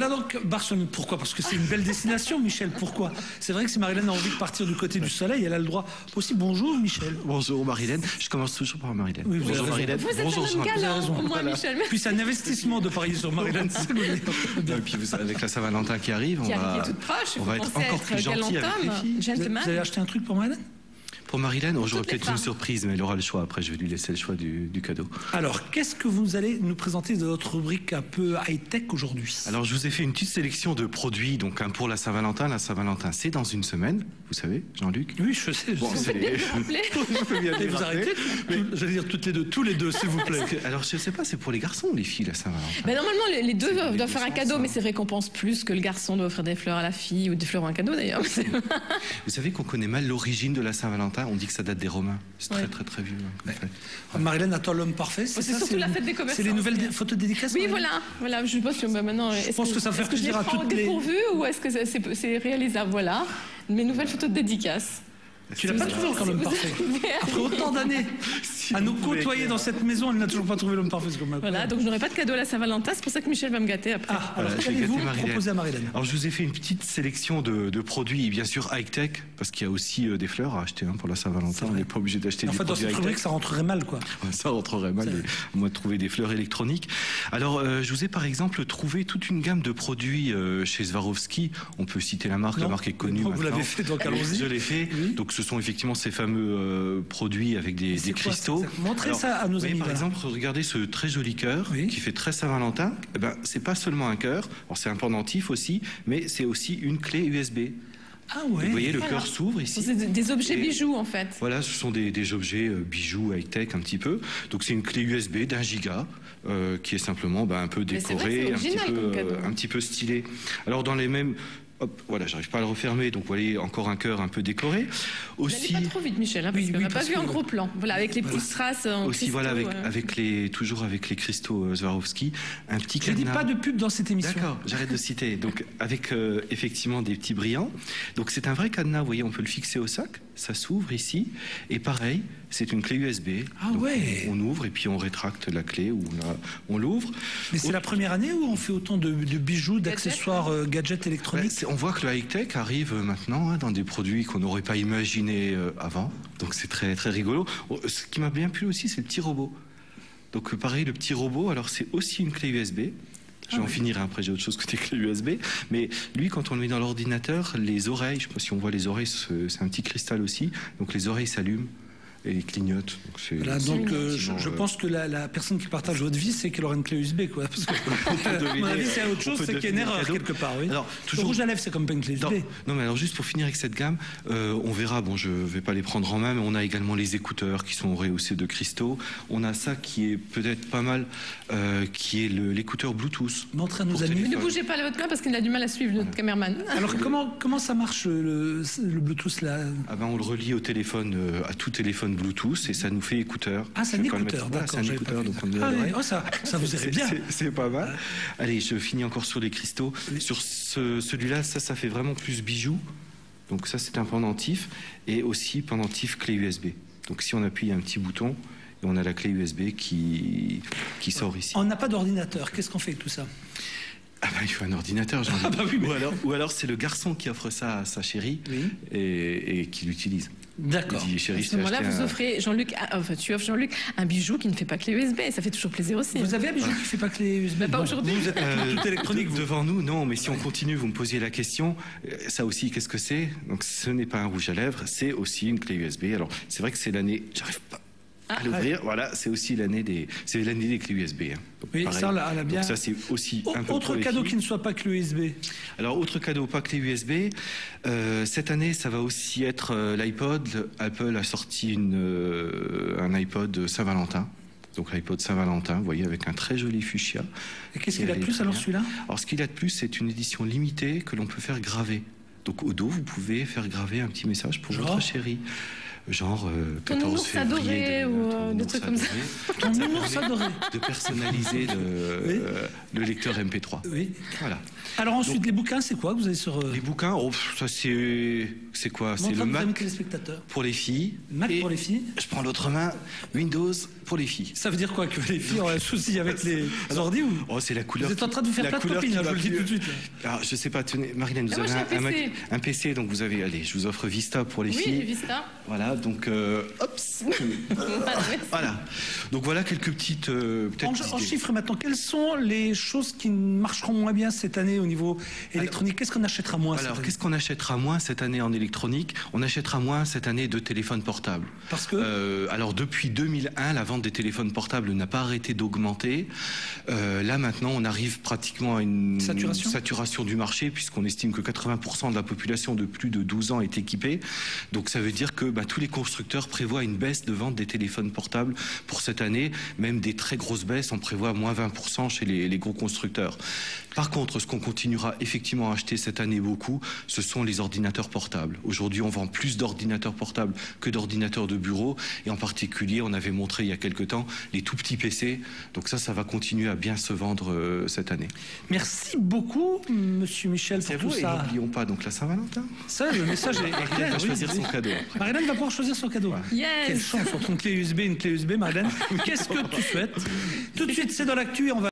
Voilà donc Barcelone. Pourquoi? Parce que c'est une belle destination, Michel. Pourquoi? C'est vrai que si Marie-Hélène a envie de partir du côté du soleil, elle a le droit aussi. Bonjour, Michel. Bonjour, Marie-Hélène. Je commence toujours par Marie-Hélène. Oui, bonjour, Marie-Hélène. Bonjour, Jean-Luc. Vous êtes au moins, Michel. Puis c'est un investissement de parier sur Marie-Hélène. Et puis avec la Saint-Valentin qui arrive, on va être encore plus gentil avec les filles. Vous avez acheté un truc pour Marie-Hélène? Pour Marie-Hélène, j'aurai peut-être une surprise, mais elle aura le choix. Après, je vais lui laisser le choix du cadeau. Alors, qu'est-ce que vous allez nous présenter de votre rubrique un peu high-tech aujourd'hui? Alors, je vous ai fait une petite sélection de produits. Donc, pour la Saint-Valentin, c'est dans une semaine. Vous savez, Jean-Luc? Oui, je sais. Vous faites bien de me rappeler. Je peux bien et vous arrêtez j'allais dire tous les deux, s'il vous plaît. Alors, je ne sais pas, c'est pour les garçons ou les filles, la Saint-Valentin? Ben, normalement, les deux doivent faire un cadeau, mais c'est vrai qu'on pense plus que le garçon doit offrir des fleurs à la fille, ou des fleurs ou un cadeau, d'ailleurs. Vous savez qu'on connaît mal l'origine de la Saint-Valentin. On dit que ça date des Romains. C'est très vieux. Marie-Hélène attend l'homme parfait. C'est surtout la fête des commerçants. C'est les nouvelles photos dédicaces. Oui, voilà. Je pense que maintenant. Je pense que ça fait plaisir à toutes les. Dépourvu ou est-ce que c'est réalisable? Voilà, mes nouvelles photos de dédicace. Tu l'as pas trouvé encore l'homme parfait. Après autant d'années à nous côtoyer dans cette maison, elle n'a toujours pas trouvé l'homme parfait. Voilà, donc je n'aurai pas de cadeau à la Saint-Valentin, c'est pour ça que Michel va me gâter après. Ah, alors qu'allez-vous proposer à Marie-Hélène? Alors je vous ai fait une petite sélection de produits, bien sûr high-tech, parce qu'il y a aussi des fleurs à acheter pour la Saint-Valentin. On n'est pas obligé d'acheter des produits high-tech. En fait, dans cette rubrique, ça rentrerait mal, quoi. Ça rentrerait mal, moi, de trouver des fleurs électroniques. Alors, je vous ai par exemple trouvé toute une gamme de produits chez Swarovski. On peut citer la marque est connue. Vous l'avez fait, donc allons-y. Je l'ai fait. Oui. Donc, ce sont effectivement ces fameux produits avec des cristaux. Montrez ça à nos amis. Par exemple, regardez ce très joli cœur qui fait très Saint-Valentin. Eh ben, c'est pas seulement un cœur. Alors, c'est un pendentif aussi, mais c'est aussi une clé USB. Ah ouais. Vous voyez, le cœur s'ouvre ici. C'est des objets bijoux, en fait. Voilà, ce sont des objets bijoux high-tech un petit peu. Donc, c'est une clé USB d'1 giga qui est simplement un peu décorée, un petit peu stylée. Alors, dans les mêmes... Hop, voilà, j'arrive pas à le refermer, donc vous voyez encore un cœur un peu décoré. Aussi, n'allez pas trop vite, Michel, parce qu'on n'a pas vu un gros plan. Voilà, avec les petites strass en aussi, cristaux, voilà, toujours avec les cristaux Swarovski, un petit cadenas. Je dis pas de pub dans cette émission. D'accord, j'arrête de citer. Donc avec effectivement des petits brillants. Donc c'est un vrai cadenas, vous voyez, on peut le fixer au sac, ça s'ouvre ici, et pareil, c'est une clé USB. Ah donc ouais. On ouvre et puis on rétracte la clé ou on l'ouvre. Mais c'est la première année où on fait autant de bijoux, d'accessoires, gadgets électroniques. On voit que le high-tech arrive maintenant dans des produits qu'on n'aurait pas imaginés avant. Donc c'est très rigolo. Ce qui m'a bien plu aussi, c'est le petit robot. Donc pareil, le petit robot, alors c'est aussi une clé USB. Je vais en finir après, j'ai autre chose que des clés USB. Mais lui, quand on le met dans l'ordinateur, les oreilles, je ne sais pas si on voit les oreilles, c'est un petit cristal aussi. Donc les oreilles s'allument et ils clignotent. Donc, je pense que la personne qui partage votre vie, c'est qu'elle aura une clé USB, quoi. Parce que, à mon avis, c'est autre chose, c'est qu'il y a une erreur quelque part. Oui. Alors, toujours... Le rouge à lèvres, c'est comme pas une clé USB. Non, mais alors juste pour finir avec cette gamme, on verra, bon, je vais pas les prendre en main, mais on a également les écouteurs qui sont rehaussés de cristaux. On a ça qui est peut-être pas mal, qui est l'écouteur Bluetooth. Montrez à nos amis. Ne bougez pas votre main parce qu'il a du mal à suivre notre caméraman. Alors, comment ça marche le Bluetooth là? On le relie au téléphone, à tout téléphone Bluetooth et ça nous fait écouteur. Ah, c'est un écouteur, d'accord. C'est un écouteur, donc on ça vous irait bien. C'est pas mal. Allez, je finis encore sur les cristaux. Sur celui-là, ça fait vraiment plus bijou. Donc ça, c'est un pendentif et aussi pendentif clé USB. Donc si on appuie un petit bouton, et on a la clé USB qui sort ici. On n'a pas d'ordinateur. Qu'est-ce qu'on fait avec tout ça? Il faut un ordinateur, j'en ai oui, ou alors c'est le garçon qui offre ça à sa chérie et qui l'utilise. D'accord. À ce moment-là, vous offrez tu offres Jean-Luc un bijou qui ne fait pas clé USB. Ça fait toujours plaisir aussi. Vous avez un bijou qui ne fait pas clé USB? Pas aujourd'hui. Vous êtes tout électronique. Devant nous, non. Mais si on continue, vous me posiez la question. Ça aussi, qu'est-ce que c'est? Donc, ce n'est pas un rouge à lèvres, c'est aussi une clé USB. Alors, c'est vrai que c'est l'année. J'arrive pas à l'ouvrir. Voilà, c'est aussi l'année des clés USB. Donc, oui, pareil. ça, là, bien. Donc ça, c'est aussi un peu autre cadeau qui ne soit pas clé USB. Alors, autre cadeau, pas clé USB. Cette année, ça va aussi être l'iPod. Apple a sorti un iPod Saint-Valentin. Donc l'iPod Saint-Valentin, vous voyez, avec un très joli fuchsia. Et qu'est-ce qu'il a de plus alors celui-là? Alors ce qu'il a de plus, c'est une édition limitée que l'on peut faire graver. Donc au dos, vous pouvez faire graver un petit message pour votre chérie. genre 14 février ou des trucs comme ça. Ton nounours adoré. De personnaliser le lecteur MP3. Oui. Voilà. Alors ensuite, les bouquins, c'est quoi que vous avez sur... Les bouquins, ça c'est quoi? C'est le Mac pour les filles. Mac pour les filles. Je prends l'autre main, Windows pour les filles. Ça veut dire quoi? Que les filles ont un souci avec les ordi ou... Oh, c'est la couleur. Vous êtes en train de vous faire plein de copines, je vous le dis tout de suite. Alors, je sais pas, tenez, Marilyn, vous avez un PC, donc vous avez, allez, je vous offre Vista pour les filles. Oui, Vista. Voilà, donc, voilà. Donc voilà quelques petites... en chiffres maintenant, quelles sont les choses qui marcheront moins bien cette année au niveau électronique? Qu'est-ce qu'on achètera moins cette année? Alors, qu'est-ce qu'on achètera moins cette année en électronique? On achètera moins cette année de téléphones portables. Parce que alors, depuis 2001, la vente des téléphones portables n'a pas arrêté d'augmenter. Là, maintenant, on arrive pratiquement à une saturation du marché, puisqu'on estime que 80% de la population de plus de 12 ans est équipée. Donc, ça veut dire que tous les constructeurs prévoient une baisse de vente des téléphones portables pour cette année. Même des très grosses baisses, on prévoit moins 20% chez les gros constructeurs. Par contre, ce qu'on continuera effectivement à acheter cette année beaucoup, ce sont les ordinateurs portables. Aujourd'hui, on vend plus d'ordinateurs portables que d'ordinateurs de bureau. Et en particulier, on avait montré il y a quelque temps les tout petits PC. Donc ça va continuer à bien se vendre cette année. Merci beaucoup, Monsieur Michel, pour tout ça. Et n'oublions pas donc la Saint-Valentin. Ça, le message est clair. Elle va choisir son cadeau. Marilyn va pouvoir choisir son cadeau. Yes. Quelle chance entre une clé USB et une clé USB, Marilyn. Qu'est-ce que tu souhaites? Tout de suite, c'est dans l'actu et on va